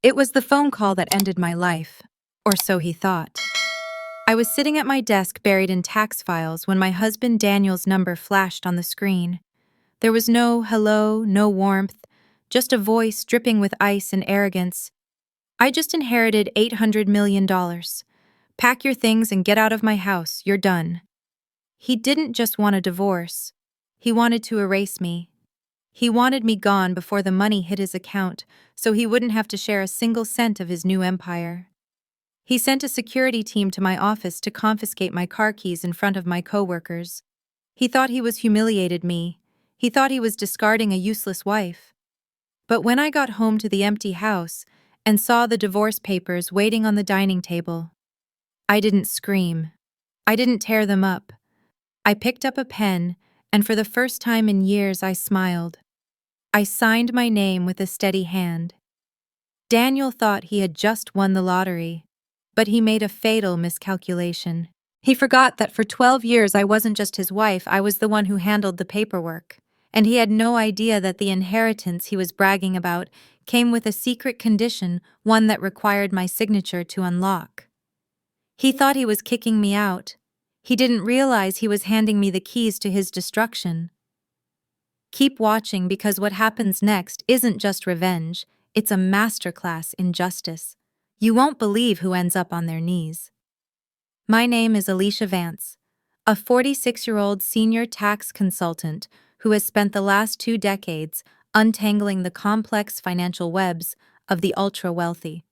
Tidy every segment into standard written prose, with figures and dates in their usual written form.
It was the phone call that ended my life, or so he thought. I was sitting at my desk buried in tax files when my husband Daniel's number flashed on the screen. There was no hello, no warmth, just a voice dripping with ice and arrogance. I just inherited $800 million. Pack your things and get out of my house, you're done. He didn't just want a divorce. He wanted to erase me. He wanted me gone before the money hit his account, so he wouldn't have to share a single cent of his new empire. He sent a security team to my office to confiscate my car keys in front of my coworkers. He thought he was humiliated me. He thought he was discarding a useless wife. But when I got home to the empty house and saw the divorce papers waiting on the dining table, I didn't scream. I didn't tear them up. I picked up a pen, and for the first time in years I smiled. I signed my name with a steady hand. Daniel thought he had just won the lottery, but he made a fatal miscalculation. He forgot that for 12 years I wasn't just his wife, I was the one who handled the paperwork. And he had no idea that the inheritance he was bragging about came with a secret condition, one that required my signature to unlock. He thought he was kicking me out. He didn't realize he was handing me the keys to his destruction. Keep watching, because what happens next isn't just revenge, it's a masterclass in justice. You won't believe who ends up on their knees. My name is Alicia Vance, a 46-year-old senior tax consultant who has spent the last 2 decades untangling the complex financial webs of the ultra-wealthy.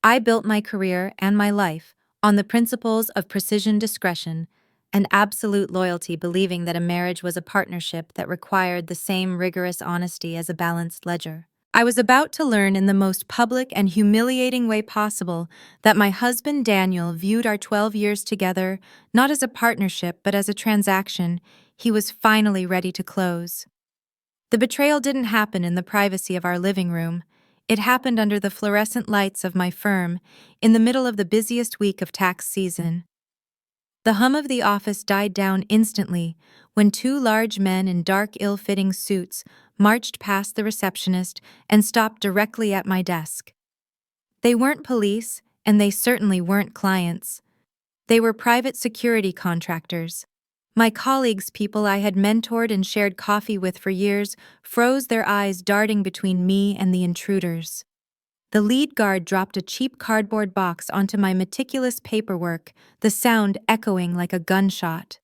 I built my career and my life on the principles of precision discretion and absolute loyalty, believing that a marriage was a partnership that required the same rigorous honesty as a balanced ledger. I was about to learn in the most public and humiliating way possible that my husband Daniel viewed our 12 years together not as a partnership but as a transaction he was finally ready to close. The betrayal didn't happen in the privacy of our living room. It happened under the fluorescent lights of my firm in the middle of the busiest week of tax season. The hum of the office died down instantly when 2 large men in dark, ill-fitting suits marched past the receptionist and stopped directly at my desk. They weren't police, and they certainly weren't clients. They were private security contractors. My colleagues, people I had mentored and shared coffee with for years, froze, their eyes darting between me and the intruders. The lead guard dropped a cheap cardboard box onto my meticulous paperwork, the sound echoing like a gunshot.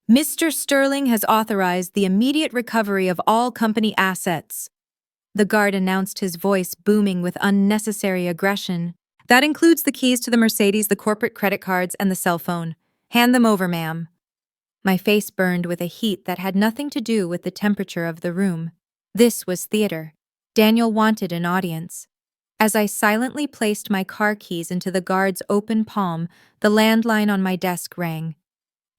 "Mr. Sterling has authorized the immediate recovery of all company assets," the guard announced, his voice booming with unnecessary aggression. "That includes the keys to the Mercedes, the corporate credit cards, and the cell phone. Hand them over, ma'am." My face burned with a heat that had nothing to do with the temperature of the room. This was theater. Daniel wanted an audience. As I silently placed my car keys into the guard's open palm, the landline on my desk rang.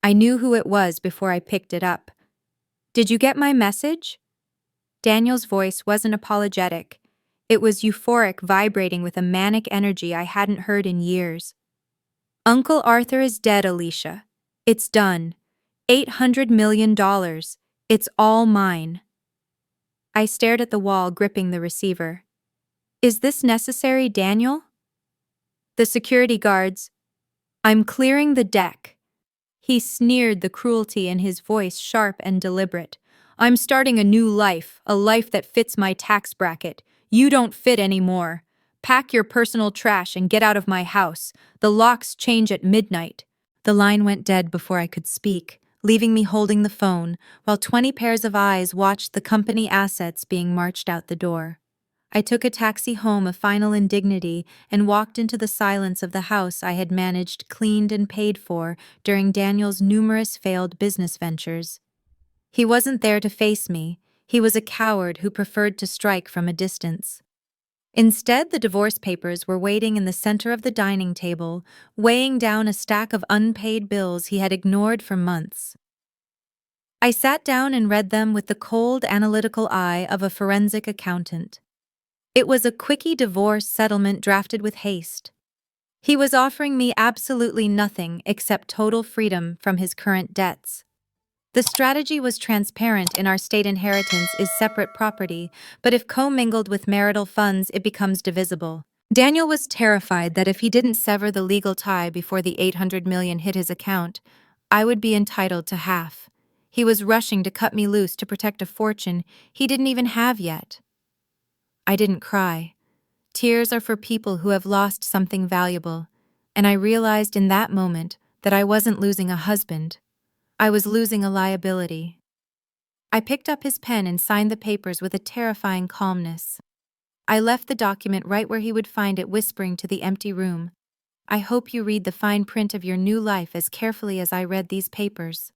I knew who it was before I picked it up. "Did you get my message?" Daniel's voice wasn't apologetic. It was euphoric, vibrating with a manic energy I hadn't heard in years. "Uncle Arthur is dead, Alicia. It's done. $800 million. It's all mine." I stared at the wall, gripping the receiver. "Is this necessary, Daniel?" The security guards. "I'm clearing the deck." He sneered, the cruelty in his voice sharp and deliberate. "I'm starting a new life, a life that fits my tax bracket. You don't fit anymore. Pack your personal trash and get out of my house. The locks change at midnight." The line went dead before I could speak, leaving me holding the phone, while 20 pairs of eyes watched the company assets being marched out the door. I took a taxi home, a final indignity, and walked into the silence of the house I had managed, cleaned, and paid for during Daniel's numerous failed business ventures. He wasn't there to face me. He was a coward who preferred to strike from a distance. Instead, the divorce papers were waiting in the center of the dining table, weighing down a stack of unpaid bills he had ignored for months. I sat down and read them with the cold, analytical eye of a forensic accountant. It was a quickie divorce settlement drafted with haste. He was offering me absolutely nothing except total freedom from his current debts. The strategy was transparent: in our state, inheritance is separate property, but if commingled with marital funds, it becomes divisible. Daniel was terrified that if he didn't sever the legal tie before the 800 million hit his account, I would be entitled to half. He was rushing to cut me loose to protect a fortune he didn't even have yet. I didn't cry. Tears are for people who have lost something valuable, and I realized in that moment that I wasn't losing a husband. I was losing a liability. I picked up his pen and signed the papers with a terrifying calmness. I left the document right where he would find it, whispering to the empty room, "I hope you read the fine print of your new life as carefully as I read these papers."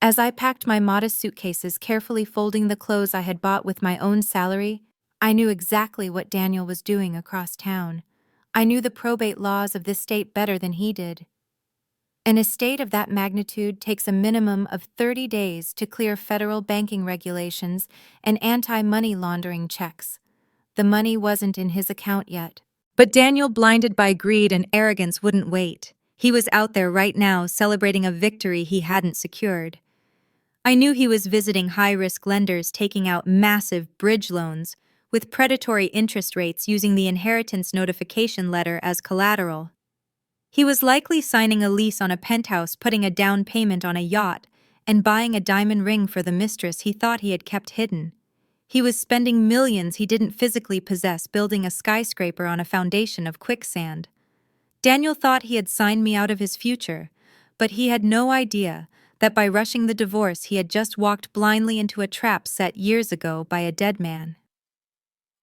As I packed my modest suitcases, carefully folding the clothes I had bought with my own salary, I knew exactly what Daniel was doing across town. I knew the probate laws of this state better than he did. An estate of that magnitude takes a minimum of 30 days to clear federal banking regulations and anti-money laundering checks. The money wasn't in his account yet. But Daniel, blinded by greed and arrogance, wouldn't wait. He was out there right now, celebrating a victory he hadn't secured. I knew he was visiting high-risk lenders, taking out massive bridge loans with predatory interest rates, using the inheritance notification letter as collateral. He was likely signing a lease on a penthouse, putting a down payment on a yacht, and buying a diamond ring for the mistress he thought he had kept hidden. He was spending millions he didn't physically possess, building a skyscraper on a foundation of quicksand. Daniel thought he had signed me out of his future, but he had no idea that by rushing the divorce, he had just walked blindly into a trap set years ago by a dead man.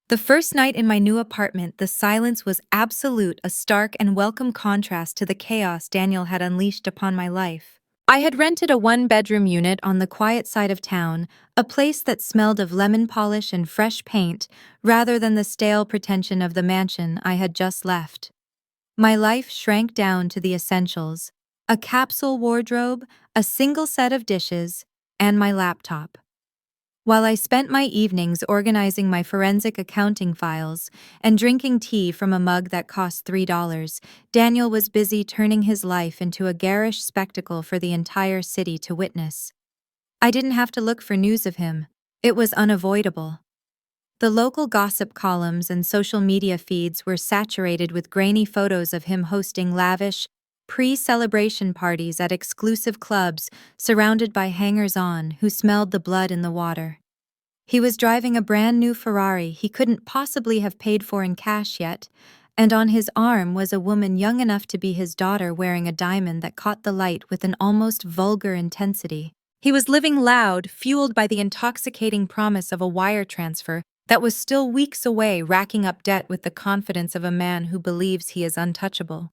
The first night in my new apartment, the silence was absolute, a stark and welcome contrast to the chaos Daniel had unleashed upon my life. I had rented a one-bedroom unit on the quiet side of town, a place that smelled of lemon polish and fresh paint rather than the stale pretension of the mansion I had just left. My life shrank down to the essentials: a capsule wardrobe, a single set of dishes, and my laptop. While I spent my evenings organizing my forensic accounting files and drinking tea from a mug that cost $3, Daniel was busy turning his life into a garish spectacle for the entire city to witness. I didn't have to look for news of him. It was unavoidable. The local gossip columns and social media feeds were saturated with grainy photos of him hosting lavish, pre-celebration parties at exclusive clubs, surrounded by hangers-on who smelled the blood in the water. He was driving a brand new Ferrari he couldn't possibly have paid for in cash yet, and on his arm was a woman young enough to be his daughter, wearing a diamond that caught the light with an almost vulgar intensity. He was living loud, fueled by the intoxicating promise of a wire transfer that was still weeks away, racking up debt with the confidence of a man who believes he is untouchable.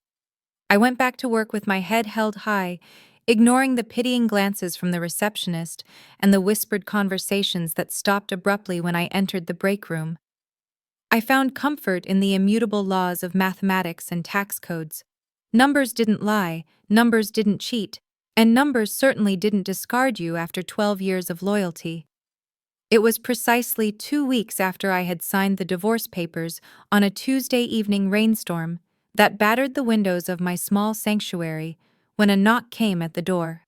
I went back to work with my head held high, ignoring the pitying glances from the receptionist and the whispered conversations that stopped abruptly when I entered the break room. I found comfort in the immutable laws of mathematics and tax codes. Numbers didn't lie, numbers didn't cheat, and numbers certainly didn't discard you after 12 years of loyalty. It was precisely 2 weeks after I had signed the divorce papers, on a Tuesday evening rainstorm that battered the windows of my small sanctuary, when a knock came at the door.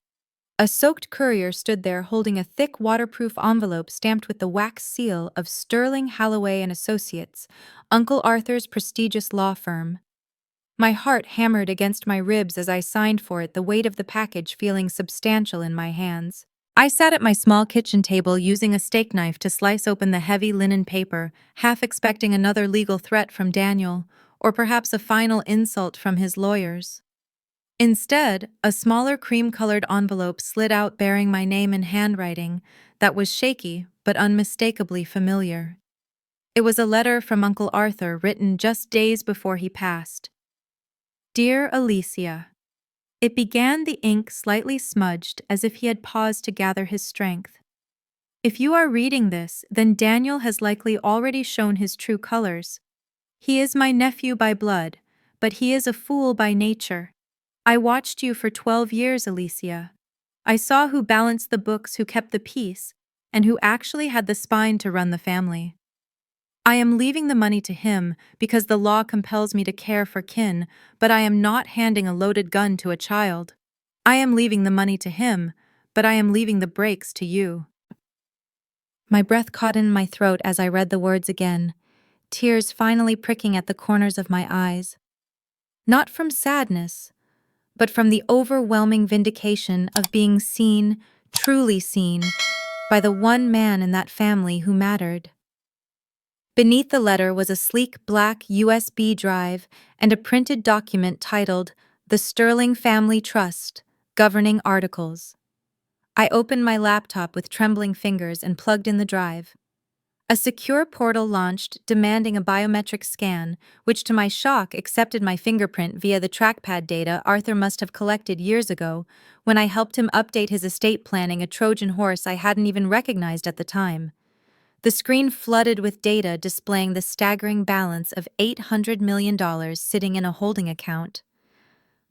A soaked courier stood there holding a thick waterproof envelope stamped with the wax seal of Sterling Holloway and Associates, Uncle Arthur's prestigious law firm. My heart hammered against my ribs as I signed for it, the weight of the package feeling substantial in my hands. I sat at my small kitchen table, using a steak knife to slice open the heavy linen paper, half expecting another legal threat from Daniel, or perhaps a final insult from his lawyers. Instead, a smaller cream-colored envelope slid out, bearing my name in handwriting that was shaky but unmistakably familiar. It was a letter from Uncle Arthur, written just days before he passed. Dear Alicia. It began, the ink slightly smudged, as if he had paused to gather his strength. If you are reading this, then Daniel has likely already shown his true colors. He is my nephew by blood, but he is a fool by nature. I watched you for 12 years, Alicia. I saw who balanced the books, who kept the peace, and who actually had the spine to run the family. I am leaving the money to him because the law compels me to care for kin, but I am not handing a loaded gun to a child. I am leaving the money to him, but I am leaving the brakes to you." My breath caught in my throat as I read the words again, tears finally pricking at the corners of my eyes. Not from sadness, but from the overwhelming vindication of being seen, truly seen, by the one man in that family who mattered. Beneath the letter was a sleek black USB drive and a printed document titled "The Sterling Family Trust, Governing Articles." I opened my laptop with trembling fingers and plugged in the drive. A secure portal launched, demanding a biometric scan, which to my shock accepted my fingerprint via the trackpad data Arthur must have collected years ago when I helped him update his estate planning, a Trojan horse I hadn't even recognized at the time. The screen flooded with data displaying the staggering balance of $800 million sitting in a holding account.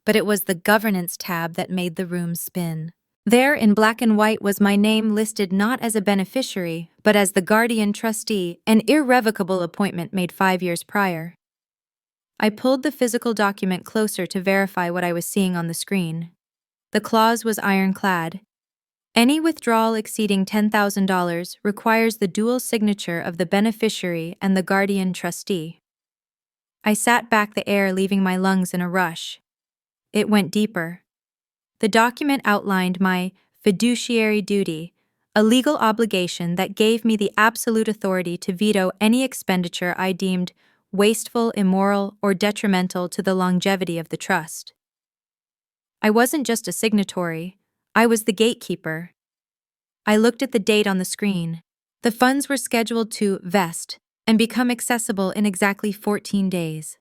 But it was the governance tab that made the room spin. There, in black and white, was my name listed not as a beneficiary, but as the guardian trustee, an irrevocable appointment made 5 years prior. I pulled the physical document closer to verify what I was seeing on the screen. The clause was ironclad. Any withdrawal exceeding $10,000 requires the dual signature of the beneficiary and the guardian trustee. I sat back, the air leaving my lungs in a rush. It went deeper. The document outlined my fiduciary duty, a legal obligation that gave me the absolute authority to veto any expenditure I deemed wasteful, immoral, or detrimental to the longevity of the trust. I wasn't just a signatory, I was the gatekeeper. I looked at the date on the screen. The funds were scheduled to vest and become accessible in exactly 14 days.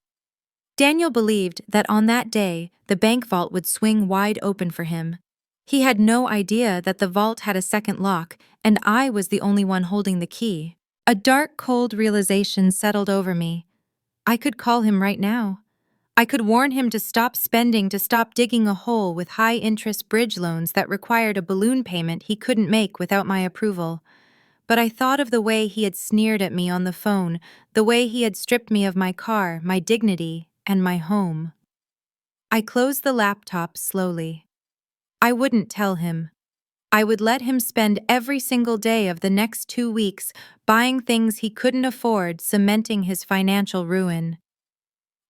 Daniel believed that on that day, the bank vault would swing wide open for him. He had no idea that the vault had a second lock, and I was the only one holding the key. A dark, cold realization settled over me. I could call him right now. I could warn him to stop spending, to stop digging a hole with high-interest bridge loans that required a balloon payment he couldn't make without my approval. But I thought of the way he had sneered at me on the phone, the way he had stripped me of my car, my dignity, and my home. I closed the laptop slowly. I wouldn't tell him. I would let him spend every single day of the next 2 weeks buying things he couldn't afford, cementing his financial ruin.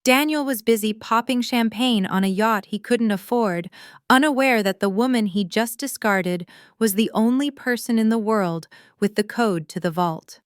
Daniel was busy popping champagne on a yacht he couldn't afford, unaware that the woman he just discarded was the only person in the world with the code to the vault.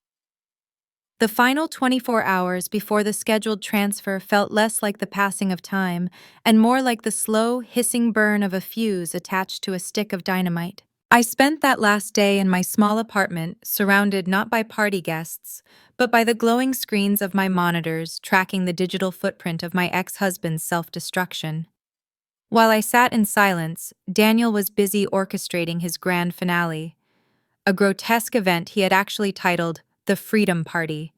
The final 24 hours before the scheduled transfer felt less like the passing of time and more like the slow, hissing burn of a fuse attached to a stick of dynamite. I spent that last day in my small apartment, surrounded not by party guests, but by the glowing screens of my monitors tracking the digital footprint of my ex-husband's self-destruction. While I sat in silence, Daniel was busy orchestrating his grand finale, a grotesque event he had actually titled the Freedom Party.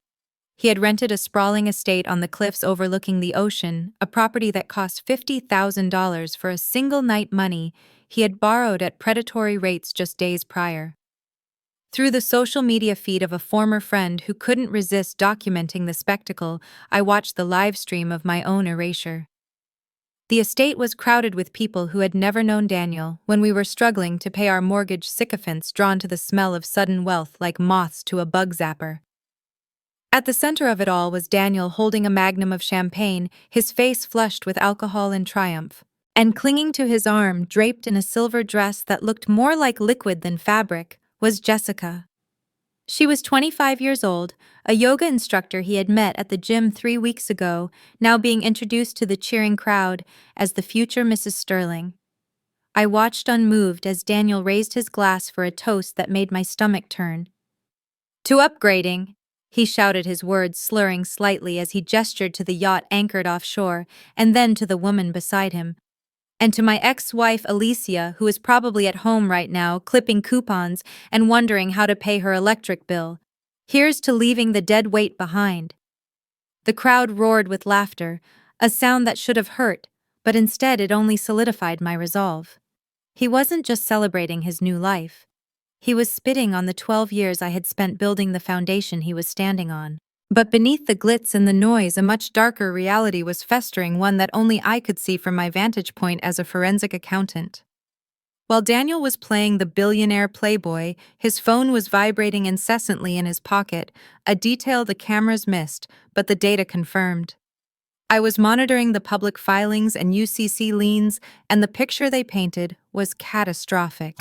He had rented a sprawling estate on the cliffs overlooking the ocean, a property that cost $50,000 for a single night, money he had borrowed at predatory rates just days prior. Through the social media feed of a former friend who couldn't resist documenting the spectacle, I watched the live stream of my own erasure. The estate was crowded with people who had never known Daniel when we were struggling to pay our mortgage, sycophants drawn to the smell of sudden wealth like moths to a bug zapper. At the center of it all was Daniel holding a magnum of champagne, his face flushed with alcohol and triumph. And clinging to his arm, draped in a silver dress that looked more like liquid than fabric, was Jessica. She was 25 years old, a yoga instructor he had met at the gym 3 weeks ago, now being introduced to the cheering crowd as the future Mrs. Sterling. I watched unmoved as Daniel raised his glass for a toast that made my stomach turn. "To upgrading," he shouted, his words slurring slightly as he gestured to the yacht anchored offshore, and then to the woman beside him. "And to my ex-wife Alicia, who is probably at home right now, clipping coupons and wondering how to pay her electric bill. Here's to leaving the dead weight behind." The crowd roared with laughter, a sound that should have hurt, but instead it only solidified my resolve. He wasn't just celebrating his new life. He was spitting on the 12 years I had spent building the foundation he was standing on. But beneath the glitz and the noise, a much darker reality was festering, one that only I could see from my vantage point as a forensic accountant. While Daniel was playing the billionaire playboy, his phone was vibrating incessantly in his pocket, a detail the cameras missed, but the data confirmed. I was monitoring the public filings and UCC liens, and the picture they painted was catastrophic.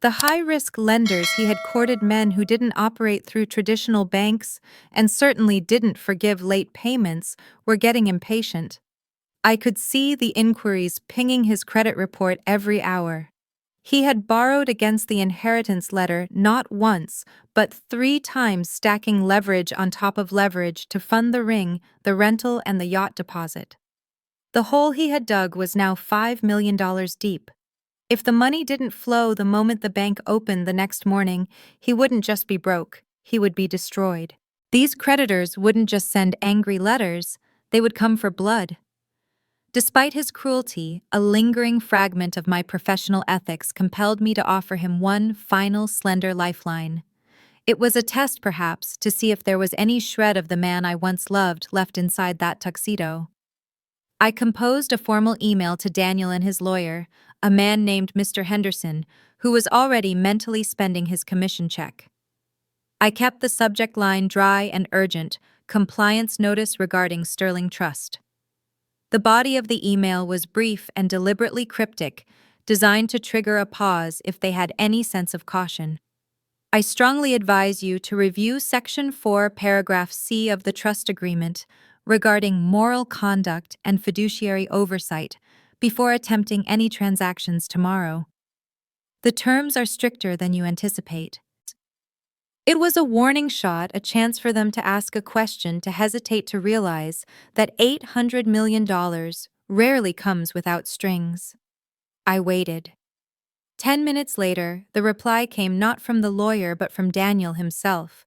The high-risk lenders he had courted men who didn't operate through traditional banks and certainly didn't forgive late payments were getting impatient. I could see the inquiries pinging his credit report every hour. He had borrowed against the inheritance letter not once, but 3 times, stacking leverage on top of leverage to fund the ring, the rental, and the yacht deposit. The hole he had dug was now $5 million deep. If the money didn't flow the moment the bank opened the next morning, he wouldn't just be broke, he would be destroyed. These creditors wouldn't just send angry letters, they would come for blood. Despite his cruelty, a lingering fragment of my professional ethics compelled me to offer him one final slender lifeline. It was a test, perhaps, to see if there was any shred of the man I once loved left inside that tuxedo. I composed a formal email to Daniel and his lawyer, a man named Mr. Henderson, who was already mentally spending his commission check. I kept the subject line dry and urgent, compliance notice regarding Sterling Trust. The body of the email was brief and deliberately cryptic, designed to trigger a pause if they had any sense of caution. I strongly advise you to review Section 4, Paragraph C of the Trust Agreement regarding moral conduct and fiduciary oversight before attempting any transactions tomorrow. The terms are stricter than you anticipate. It was a warning shot, a chance for them to ask a question, to hesitate, to realize that $800 million rarely comes without strings. I waited. 10 minutes later, the reply came not from the lawyer but from Daniel himself.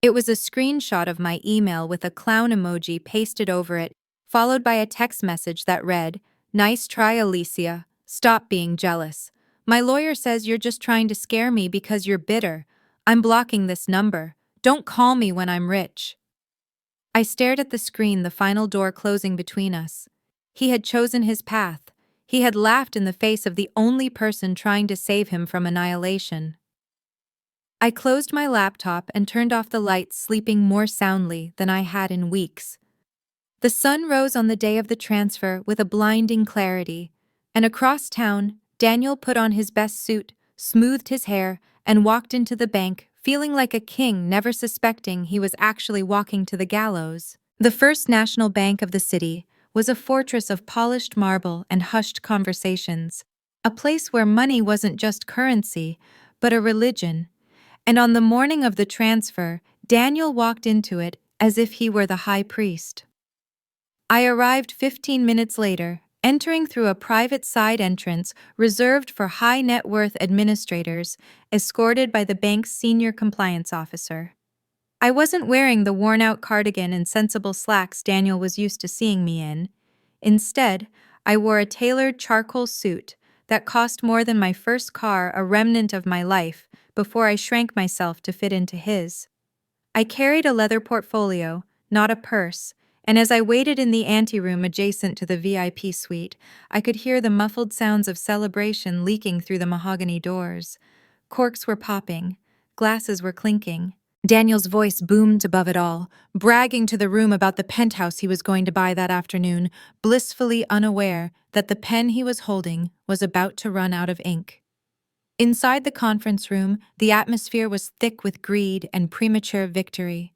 It was a screenshot of my email with a clown emoji pasted over it, followed by a text message that read, "Nice try, Alicia. Stop being jealous. My lawyer says you're just trying to scare me because you're bitter. I'm blocking this number. Don't call me when I'm rich." I stared at the screen, the final door closing between us. He had chosen his path. He had laughed in the face of the only person trying to save him from annihilation. I closed my laptop and turned off the lights, sleeping more soundly than I had in weeks. The sun rose on the day of the transfer with a blinding clarity, and across town, Daniel put on his best suit, smoothed his hair, and walked into the bank, feeling like a king, never suspecting he was actually walking to the gallows. The First National Bank of the city was a fortress of polished marble and hushed conversations, a place where money wasn't just currency, but a religion. And on the morning of the transfer, Daniel walked into it as if he were the high priest. I arrived 15 minutes later, entering through a private side entrance reserved for high-net-worth administrators, escorted by the bank's senior compliance officer. I wasn't wearing the worn-out cardigan and sensible slacks Daniel was used to seeing me in. Instead, I wore a tailored charcoal suit that cost more than my first car, a remnant of my life, before I shrank myself to fit into his. I carried a leather portfolio, not a purse, and as I waited in the anteroom adjacent to the VIP suite, I could hear the muffled sounds of celebration leaking through the mahogany doors. Corks were popping, glasses were clinking. Daniel's voice boomed above it all, bragging to the room about the penthouse he was going to buy that afternoon, blissfully unaware that the pen he was holding was about to run out of ink. Inside the conference room, the atmosphere was thick with greed and premature victory.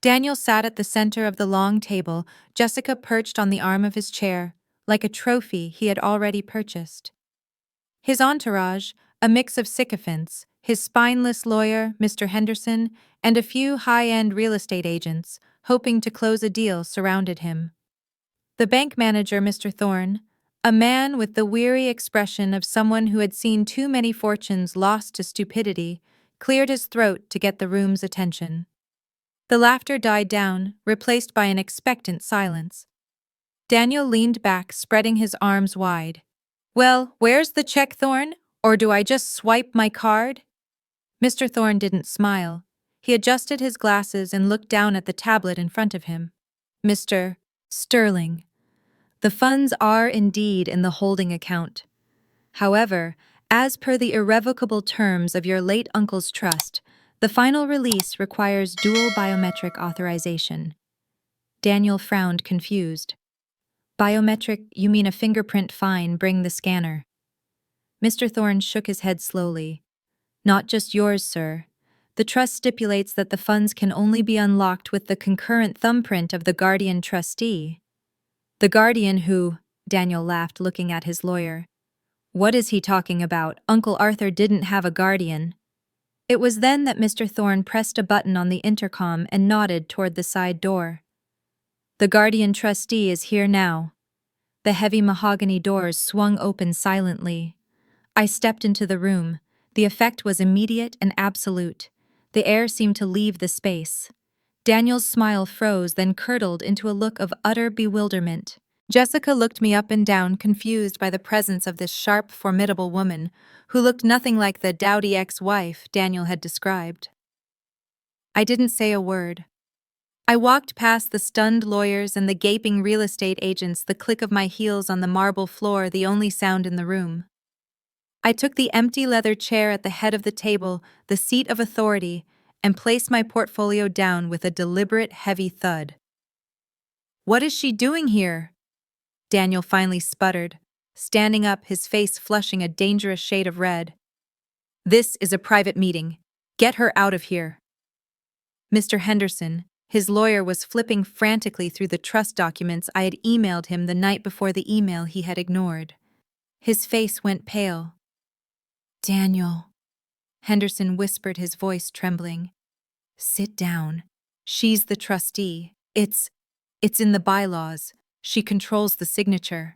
Daniel sat at the center of the long table, Jessica perched on the arm of his chair, like a trophy he had already purchased. His entourage, a mix of sycophants, his spineless lawyer, Mr. Henderson, and a few high-end real estate agents, hoping to close a deal, surrounded him. The bank manager, Mr. Thorne, a man with the weary expression of someone who had seen too many fortunes lost to stupidity, cleared his throat to get the room's attention. The laughter died down, replaced by an expectant silence. Daniel leaned back, spreading his arms wide. "Well, where's the check, Thorne? Or do I just swipe my card?" Mr. Thorne didn't smile. He adjusted his glasses and looked down at the tablet in front of him. "Mr. Sterling, the funds are indeed in the holding account. However, as per the irrevocable terms of your late uncle's trust, the final release requires dual biometric authorization. Daniel frowned, confused. Biometric, you mean a fingerprint? Fine, bring the scanner. Mr. Thorne shook his head slowly. Not just yours, sir. The trust stipulates that the funds can only be unlocked with the concurrent thumbprint of the guardian trustee. The guardian who, Daniel laughed, looking at his lawyer. What is he talking about? Uncle Arthur didn't have a guardian. It was then that Mr. Thorne pressed a button on the intercom and nodded toward the side door. The guardian trustee is here now. The heavy mahogany doors swung open silently. I stepped into the room. The effect was immediate and absolute. The air seemed to leave the space. Daniel's smile froze, then curdled into a look of utter bewilderment. Jessica looked me up and down, confused by the presence of this sharp, formidable woman, who looked nothing like the dowdy ex-wife Daniel had described. I didn't say a word. I walked past the stunned lawyers and the gaping real estate agents, the click of my heels on the marble floor the only sound in the room. I took the empty leather chair at the head of the table, the seat of authority, and placed my portfolio down with a deliberate, heavy thud. What is she doing here? Daniel finally sputtered, standing up, his face flushing a dangerous shade of red. This is a private meeting. Get her out of here. Mr. Henderson, his lawyer, was flipping frantically through the trust documents I had emailed him the night before the email he had ignored. His face went pale. Daniel, Henderson whispered, his voice trembling. Sit down. She's the trustee. It's in the bylaws. She controls the signature.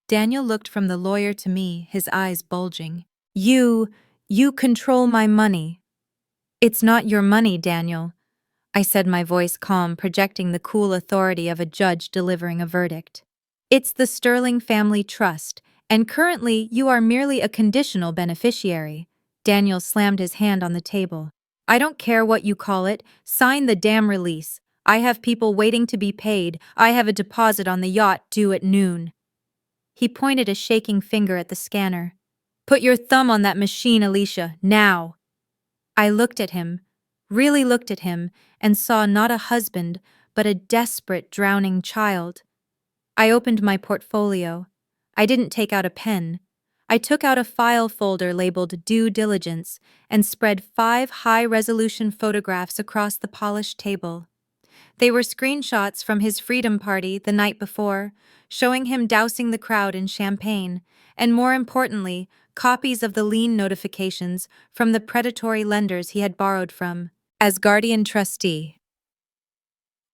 Daniel looked from the lawyer to me, his eyes bulging. You control my money. It's not your money, Daniel, I said, my voice calm, projecting the cool authority of a judge delivering a verdict. It's the Sterling Family Trust, and currently you are merely a conditional beneficiary. Daniel slammed his hand on the table. I don't care what you call it, sign the damn release. I have people waiting to be paid. I have a deposit on the yacht due at noon. He pointed a shaking finger at the scanner. Put your thumb on that machine, Alicia, now. I looked at him, really looked at him, and saw not a husband, but a desperate, drowning child. I opened my portfolio. I didn't take out a pen. I took out a file folder labeled Due Diligence and spread 5 high-resolution photographs across the polished table. They were screenshots from his freedom party the night before, showing him dousing the crowd in champagne, and more importantly, copies of the lien notifications from the predatory lenders he had borrowed from. As guardian trustee,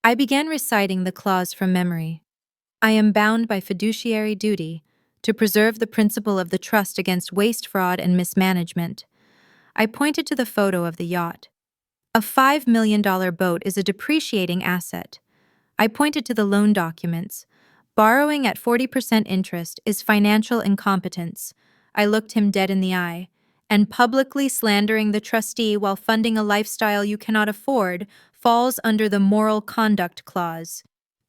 I began reciting the clause from memory. I am bound by fiduciary duty to preserve the principle of the trust against waste, fraud, and mismanagement. I pointed to the photo of the yacht. A $5 million boat is a depreciating asset. I pointed to the loan documents. Borrowing at 40% interest is financial incompetence. I looked him dead in the eye. And publicly slandering the trustee while funding a lifestyle you cannot afford falls under the moral conduct clause.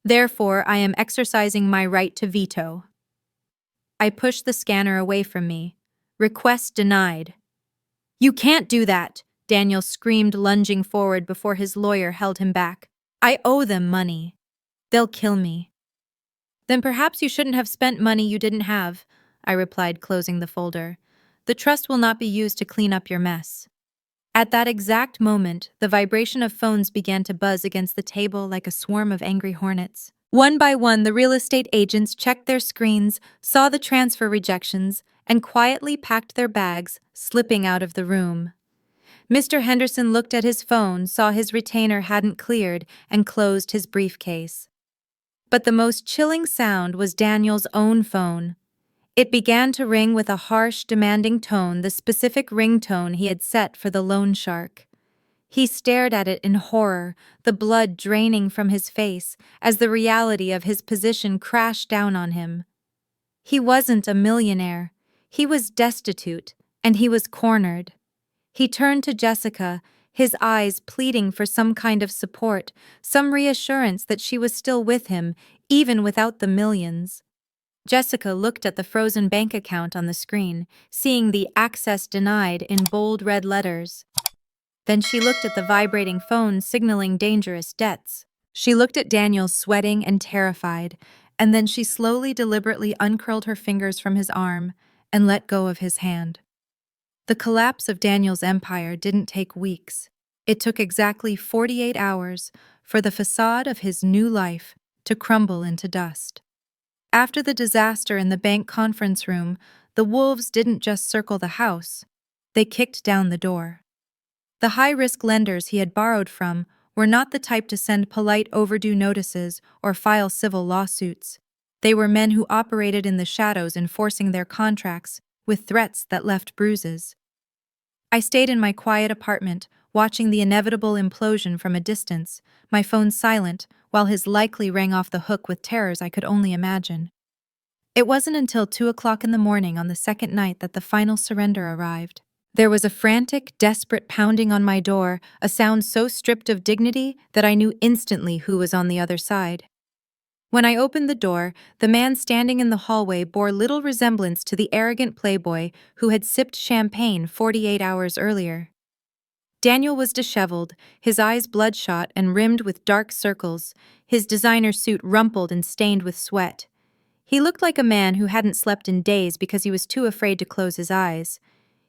Therefore, I am exercising my right to veto. I pushed the scanner away from me. Request denied. You can't do that, Daniel screamed, lunging forward before his lawyer held him back. I owe them money. They'll kill me. Then perhaps you shouldn't have spent money you didn't have, I replied, closing the folder. The trust will not be used to clean up your mess. At that exact moment, the vibration of phones began to buzz against the table like a swarm of angry hornets. One by one, the real estate agents checked their screens, saw the transfer rejections, and quietly packed their bags, slipping out of the room. Mr. Henderson looked at his phone, saw his retainer hadn't cleared, and closed his briefcase. But the most chilling sound was Daniel's own phone. It began to ring with a harsh, demanding tone, the specific ringtone he had set for the loan shark. He stared at it in horror, the blood draining from his face as the reality of his position crashed down on him. He wasn't a millionaire. He was destitute, and he was cornered. He turned to Jessica, his eyes pleading for some kind of support, some reassurance that she was still with him, even without the millions. Jessica looked at the frozen bank account on the screen, seeing the "access denied" in bold red letters. Then she looked at the vibrating phone signaling dangerous debts. She looked at Daniel sweating and terrified, and then she slowly, deliberately uncurled her fingers from his arm and let go of his hand. The collapse of Daniel's empire didn't take weeks. It took exactly 48 hours for the facade of his new life to crumble into dust. After the disaster in the bank conference room, the wolves didn't just circle the house, they kicked down the door. The high-risk lenders he had borrowed from were not the type to send polite overdue notices or file civil lawsuits. They were men who operated in the shadows, enforcing their contracts with threats that left bruises. I stayed in my quiet apartment, watching the inevitable implosion from a distance, my phone silent, while his likely rang off the hook with terrors I could only imagine. It wasn't until 2 o'clock in the morning on the second night that the final surrender arrived. There was a frantic, desperate pounding on my door, a sound so stripped of dignity that I knew instantly who was on the other side. When I opened the door, the man standing in the hallway bore little resemblance to the arrogant playboy who had sipped champagne 48 hours earlier. Daniel was disheveled, his eyes bloodshot and rimmed with dark circles, his designer suit rumpled and stained with sweat. He looked like a man who hadn't slept in days because he was too afraid to close his eyes.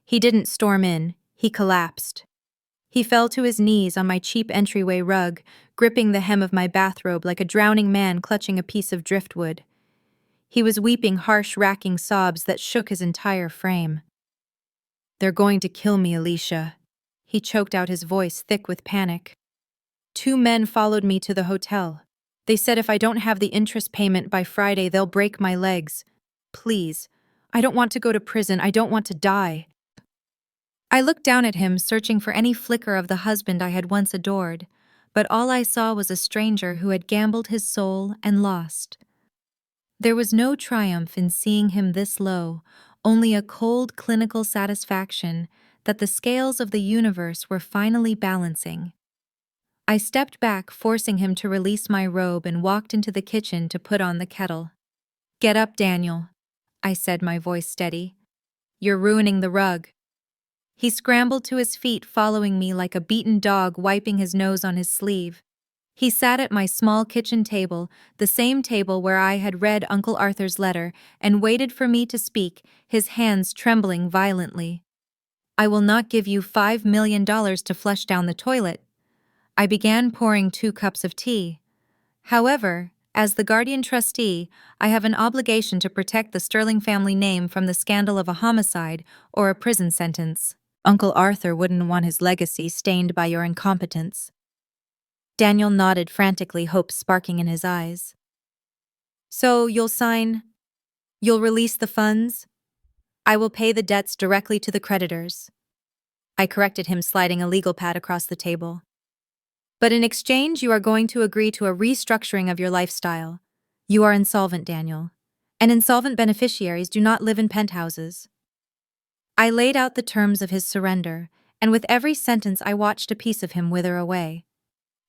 He didn't storm in, he collapsed. He fell to his knees on my cheap entryway rug, gripping the hem of my bathrobe like a drowning man clutching a piece of driftwood. He was weeping harsh, racking sobs that shook his entire frame. "They're going to kill me, Alicia." He choked out, his voice thick with panic. "2 men followed me to the hotel. They said if I don't have the interest payment by Friday, they'll break my legs. Please, I don't want to go to prison, I don't want to die." I looked down at him, searching for any flicker of the husband I had once adored, but all I saw was a stranger who had gambled his soul and lost. There was no triumph in seeing him this low, only a cold, clinical satisfaction that the scales of the universe were finally balancing. I stepped back, forcing him to release my robe, and walked into the kitchen to put on the kettle. "Get up, Daniel," I said, my voice steady. "You're ruining the rug." He scrambled to his feet, following me like a beaten dog, wiping his nose on his sleeve. He sat at my small kitchen table, the same table where I had read Uncle Arthur's letter, and waited for me to speak, his hands trembling violently. "I will not give you $5 million to flush down the toilet." I began pouring 2 cups of tea. "However, as the guardian trustee, I have an obligation to protect the Sterling family name from the scandal of a homicide or a prison sentence. Uncle Arthur wouldn't want his legacy stained by your incompetence." Daniel nodded frantically, hope sparking in his eyes. "So you'll sign? You'll release the funds? I will pay the debts directly to the creditors." I corrected him, sliding a legal pad across the table. "But in exchange, you are going to agree to a restructuring of your lifestyle. You are insolvent, Daniel, and insolvent beneficiaries do not live in penthouses." I laid out the terms of his surrender, and with every sentence I watched a piece of him wither away.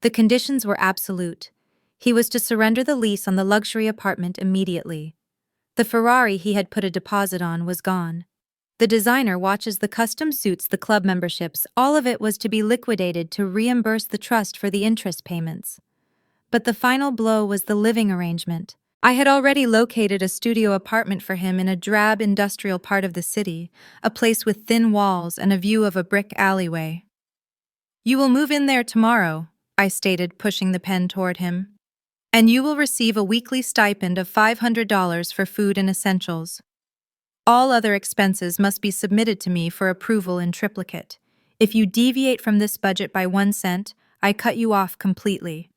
The conditions were absolute. He was to surrender the lease on the luxury apartment immediately. The Ferrari he had put a deposit on was gone. The designer watches, the custom suits, the club memberships, all of it was to be liquidated to reimburse the trust for the interest payments. But the final blow was the living arrangement. I had already located a studio apartment for him in a drab industrial part of the city, a place with thin walls and a view of a brick alleyway. "You will move in there tomorrow," I stated, pushing the pen toward him. "And you will receive a weekly stipend of $500 for food and essentials. All other expenses must be submitted to me for approval in triplicate. If you deviate from this budget by 1 cent, I cut you off completely."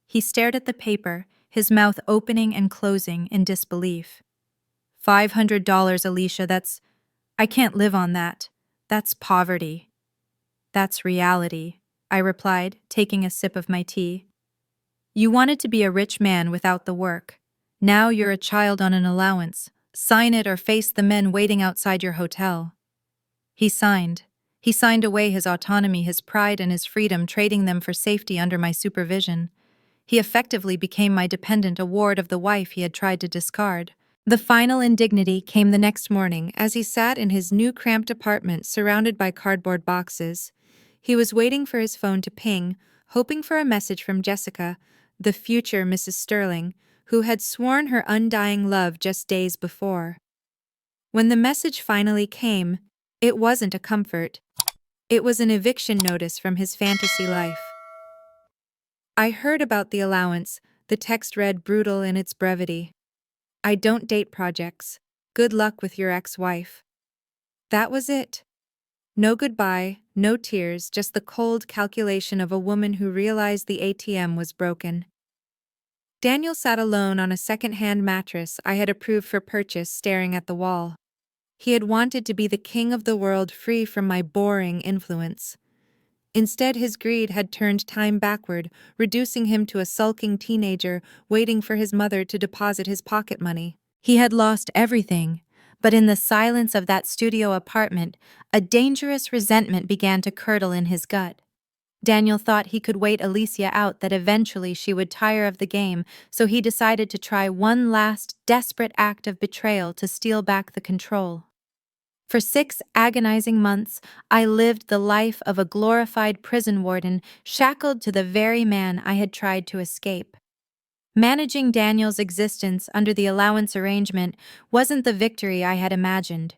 He stared at the paper, his mouth opening and closing in disbelief. $500, Alicia, I can't live on that. That's poverty." "That's reality," I replied, taking a sip of my tea. "You wanted to be a rich man without the work. Now you're a child on an allowance. Sign it or face the men waiting outside your hotel." He signed. He signed away his autonomy, his pride, and his freedom, trading them for safety under my supervision. He effectively became my dependent, a ward of the wife he had tried to discard. The final indignity came the next morning as he sat in his new cramped apartment surrounded by cardboard boxes. He was waiting for his phone to ping, hoping for a message from Jessica, the future Mrs. Sterling, who had sworn her undying love just days before. When the message finally came, it wasn't a comfort. It was an eviction notice from his fantasy life. I heard about the allowance, the text read brutal in its brevity. I don't date projects. Good luck with your ex-wife. That was it. No goodbye, no tears, just the cold calculation of a woman who realized the ATM was broken. Daniel sat alone on a second-hand mattress I had approved for purchase, staring at the wall. He had wanted to be the king of the world, free from my boring influence. Instead, his greed had turned time backward, reducing him to a sulking teenager waiting for his mother to deposit his pocket money. He had lost everything, but in the silence of that studio apartment, a dangerous resentment began to curdle in his gut. Daniel thought he could wait Alicia out, that eventually she would tire of the game, so he decided to try one last, desperate act of betrayal to steal back the control. For 6 agonizing months, I lived the life of a glorified prison warden, shackled to the very man I had tried to escape. Managing Daniel's existence under the allowance arrangement wasn't the victory I had imagined.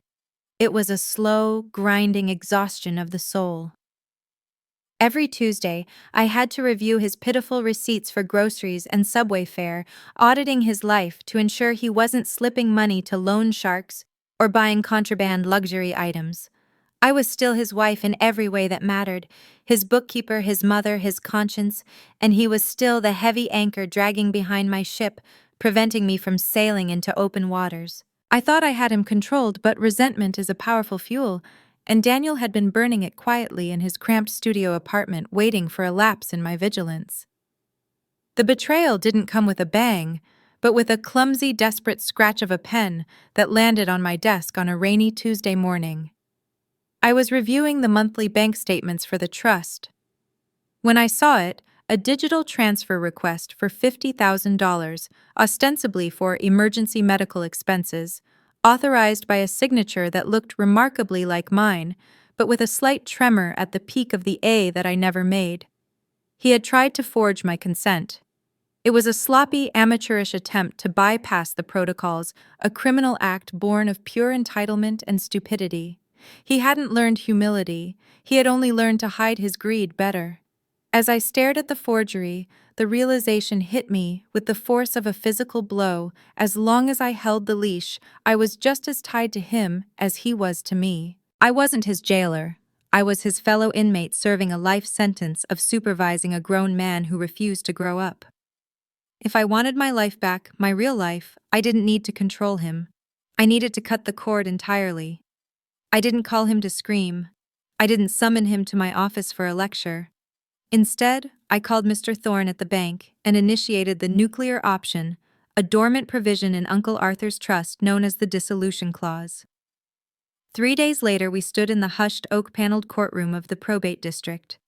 It was a slow, grinding exhaustion of the soul. Every Tuesday, I had to review his pitiful receipts for groceries and subway fare, auditing his life to ensure he wasn't slipping money to loan sharks or buying contraband luxury items. I was still his wife in every way that mattered, his bookkeeper, his mother, his conscience, and he was still the heavy anchor dragging behind my ship, preventing me from sailing into open waters. I thought I had him controlled, but resentment is a powerful fuel, and Daniel had been burning it quietly in his cramped studio apartment, waiting for a lapse in my vigilance. The betrayal didn't come with a bang, but with a clumsy, desperate scratch of a pen that landed on my desk on a rainy Tuesday morning. I was reviewing the monthly bank statements for the trust. When I saw it, a digital transfer request for $50,000, ostensibly for emergency medical expenses, authorized by a signature that looked remarkably like mine, but with a slight tremor at the peak of the A that I never made. He had tried to forge my consent. It was a sloppy, amateurish attempt to bypass the protocols, a criminal act born of pure entitlement and stupidity. He hadn't learned humility, he had only learned to hide his greed better. As I stared at the forgery, the realization hit me with the force of a physical blow. As long as I held the leash, I was just as tied to him as he was to me. I wasn't his jailer. I was his fellow inmate serving a life sentence of supervising a grown man who refused to grow up. If I wanted my life back, my real life, I didn't need to control him. I needed to cut the cord entirely. I didn't call him to scream. I didn't summon him to my office for a lecture. Instead, I called Mr. Thorne at the bank and initiated the nuclear option, a dormant provision in Uncle Arthur's trust known as the dissolution clause. 3 days later, we stood in the hushed oak-paneled courtroom of the probate district.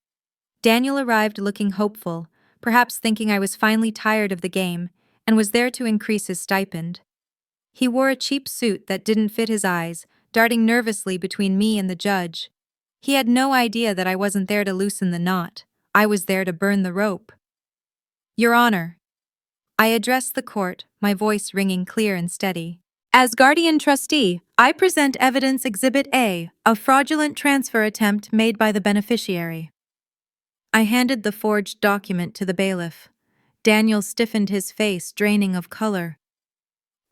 Daniel arrived looking hopeful, perhaps thinking I was finally tired of the game, and was there to increase his stipend. He wore a cheap suit that didn't fit his eyes, darting nervously between me and the judge. He had no idea that I wasn't there to loosen the knot. I was there to burn the rope. Your Honor, I addressed the court, my voice ringing clear and steady. As guardian trustee, I present evidence Exhibit A, a fraudulent transfer attempt made by the beneficiary. I handed the forged document to the bailiff. Daniel stiffened his face, draining of color.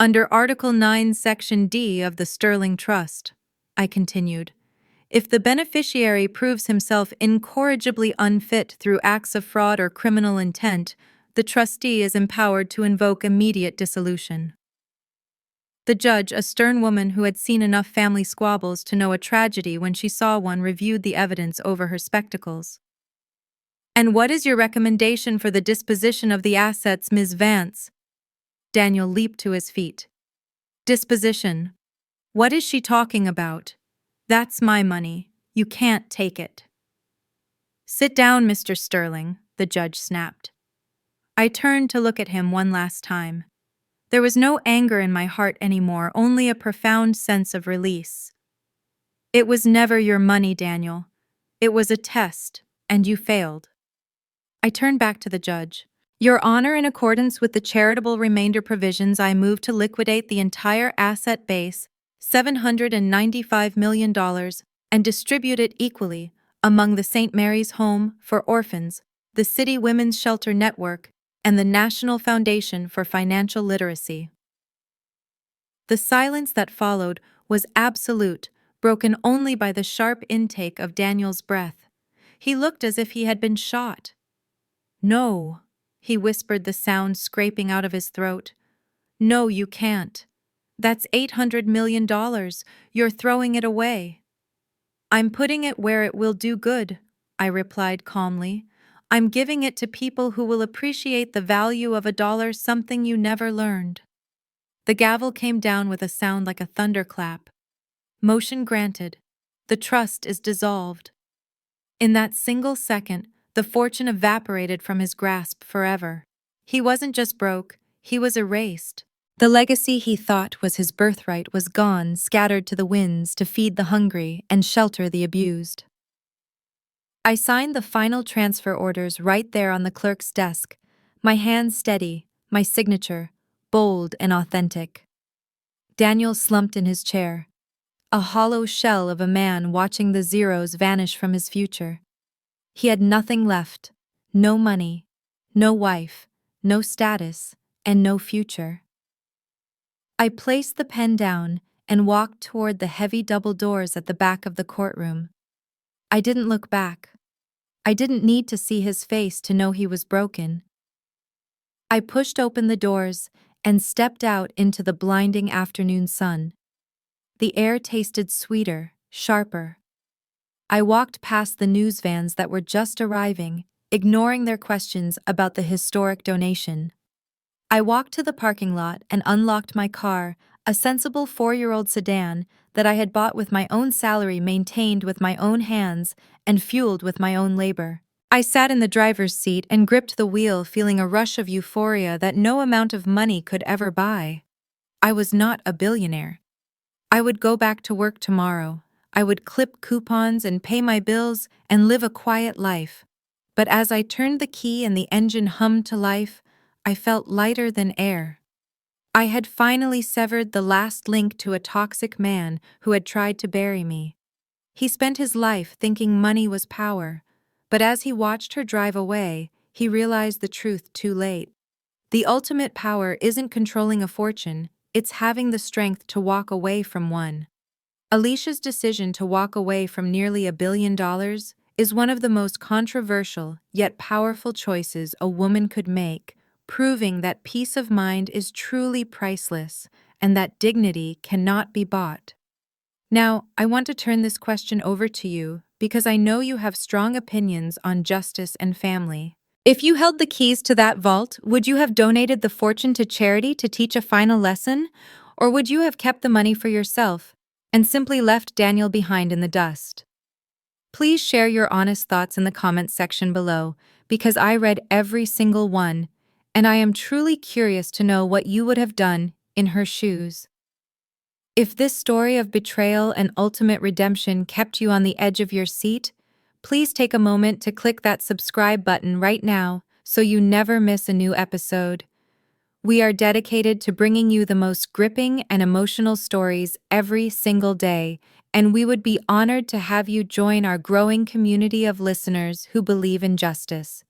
Under Article 9, Section D of the Sterling Trust, I continued, if the beneficiary proves himself incorrigibly unfit through acts of fraud or criminal intent, the trustee is empowered to invoke immediate dissolution. The judge, a stern woman who had seen enough family squabbles to know a tragedy when she saw one, reviewed the evidence over her spectacles. And what is your recommendation for the disposition of the assets, Ms. Vance? Daniel leaped to his feet. Disposition. What is she talking about? That's my money. You can't take it. Sit down, Mr. Sterling, the judge snapped. I turned to look at him one last time. There was no anger in my heart anymore, only a profound sense of release. It was never your money, Daniel. It was a test, and you failed. I turned back to the judge. Your Honor, in accordance with the charitable remainder provisions, I move to liquidate the entire asset base, $795 million, and distribute it equally among the St. Mary's Home for Orphans, the City Women's Shelter Network, and the National Foundation for Financial Literacy. The silence that followed was absolute, broken only by the sharp intake of Daniel's breath. He looked as if he had been shot. "No," he whispered, the sound scraping out of his throat. "No, you can't. That's $800 million. You're throwing it away." "I'm putting it where it will do good," I replied calmly. "I'm giving it to people who will appreciate the value of a dollar, something you never learned." The gavel came down with a sound like a thunderclap. Motion granted. The trust is dissolved. In that single second, the fortune evaporated from his grasp forever. He wasn't just broke, he was erased. The legacy he thought was his birthright was gone, scattered to the winds to feed the hungry and shelter the abused. I signed the final transfer orders right there on the clerk's desk, my hand steady, my signature bold and authentic. Daniel slumped in his chair, a hollow shell of a man watching the zeros vanish from his future. He had nothing left, no money, no wife, no status, and no future. I placed the pen down and walked toward the heavy double doors at the back of the courtroom. I didn't look back. I didn't need to see his face to know he was broken. I pushed open the doors and stepped out into the blinding afternoon sun. The air tasted sweeter, sharper. I walked past the news vans that were just arriving, ignoring their questions about the historic donation. I walked to the parking lot and unlocked my car, a sensible 4-year-old sedan that I had bought with my own salary, maintained with my own hands, and fueled with my own labor. I sat in the driver's seat and gripped the wheel, feeling a rush of euphoria that no amount of money could ever buy. I was not a billionaire. I would go back to work tomorrow. I would clip coupons and pay my bills and live a quiet life. But as I turned the key and the engine hummed to life, I felt lighter than air. I had finally severed the last link to a toxic man who had tried to bury me. He spent his life thinking money was power, but as he watched her drive away, he realized the truth too late. The ultimate power isn't controlling a fortune, it's having the strength to walk away from one. Alicia's decision to walk away from nearly $1 billion is one of the most controversial yet powerful choices a woman could make, proving that peace of mind is truly priceless and that dignity cannot be bought. Now, I want to turn this question over to you because I know you have strong opinions on justice and family. If you held the keys to that vault, would you have donated the fortune to charity to teach a final lesson? Or would you have kept the money for yourself and simply left Daniel behind in the dust? Please share your honest thoughts in the comments section below, because I read every single one, and I am truly curious to know what you would have done in her shoes. If this story of betrayal and ultimate redemption kept you on the edge of your seat, please take a moment to click that subscribe button right now so you never miss a new episode. We are dedicated to bringing you the most gripping and emotional stories every single day, and we would be honored to have you join our growing community of listeners who believe in justice.